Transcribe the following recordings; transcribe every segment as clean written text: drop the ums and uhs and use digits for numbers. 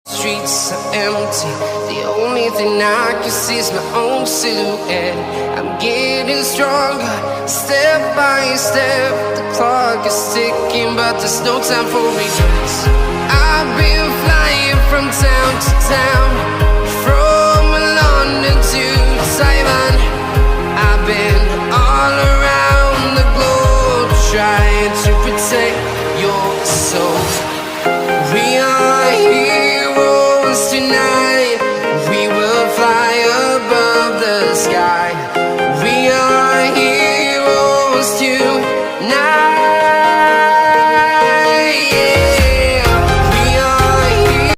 Streets are empty. The only thing I can see is my own silhouette. I'm getting stronger, step by step. The clock is ticking, but there's no time for regrets. I've been flying from town to town, from London to Taiwan. I've been all around the globe, trying to protect your soul. We are heroes tonight. We will fly above the sky. We are heroes tonight. Yeah. We are heroes.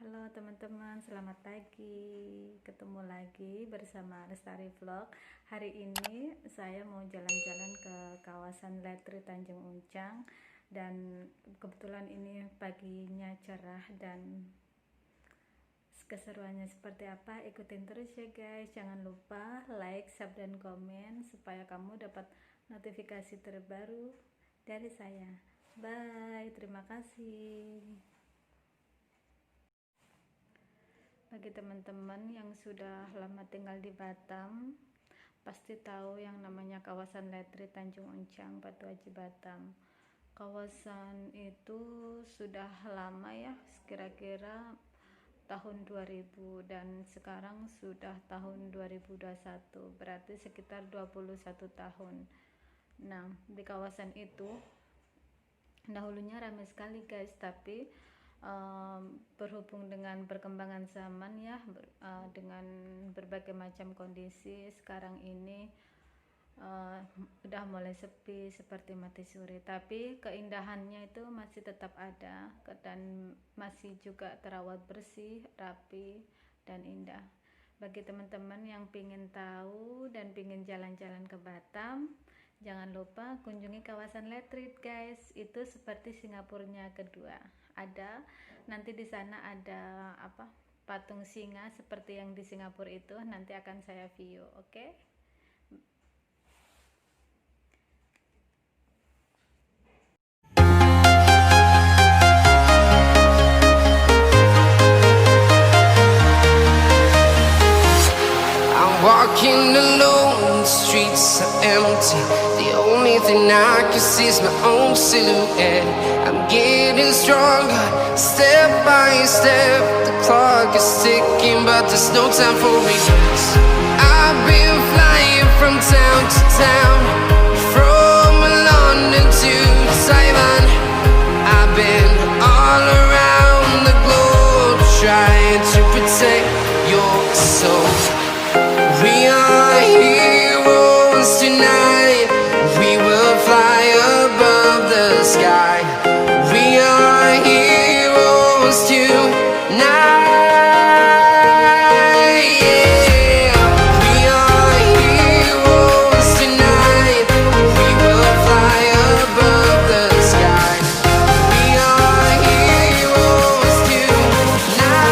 Halo teman-teman, selamat pagi. Ketemu lagi bersama Lestari Vlog. Hari ini saya mau jalan-jalan ke kawasan latread Tanjung Uncang. Dan kebetulan ini paginya cerah dan keseruannya seperti apa, ikutin terus ya guys. Jangan lupa like, sub, dan komen supaya kamu dapat notifikasi terbaru dari saya. Bye, terima kasih. Bagi teman-teman yang sudah lama tinggal di Batam, pasti tahu yang namanya kawasan latread Tanjung Uncang, Batu Haji Batam. Kawasan itu sudah lama ya, kira-kira tahun 2000 dan sekarang sudah tahun 2021, berarti sekitar 21 tahun. Nah, di kawasan itu dahulunya ramai sekali guys, tapi berhubung dengan perkembangan zaman ya, dengan berbagai macam kondisi sekarang ini udah mulai sepi seperti mati suri, tapi keindahannya itu masih tetap ada dan masih juga terawat bersih, rapi, dan indah. Bagi teman-teman yang pingin tahu dan pingin jalan-jalan ke Batam, jangan lupa kunjungi kawasan latread guys. Itu seperti Singapurnya kedua. Ada nanti di sana ada patung singa seperti yang di Singapura itu, nanti akan saya view, oke? Walking alone, the streets are empty. The only thing I can see is my own silhouette. I'm getting stronger, step by step. The clock is ticking, but there's no time for regrets. I've been flying from town to town, from London to Taiwan. I've been all around the globe, trying to protect your soul. We are heroes tonight. We will fly above the sky. We are heroes tonight. Yeah. We are heroes tonight. We will fly above the sky. We are heroes tonight. Yeah.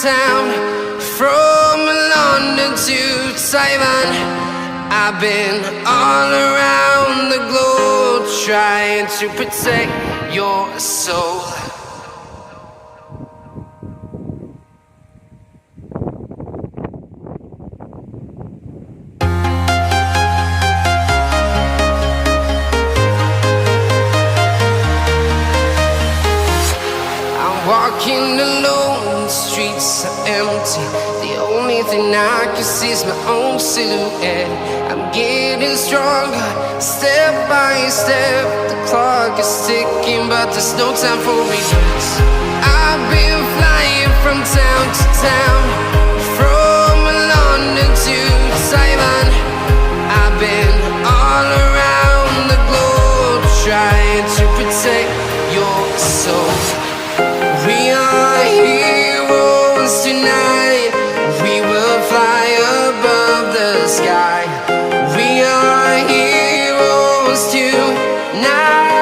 town, from London to Taiwan. I've been all around the globe trying to protect your soul. Walking alone, the streets are empty. The only thing I can see is my own silhouette. I'm getting stronger, step by step. The clock is ticking, but there's no time for regrets. I've been flying from town to town, from London to Taiwan. I've been all around the globe trying to protect your soul. We are heroes tonight. We will fly above the sky. We are heroes tonight.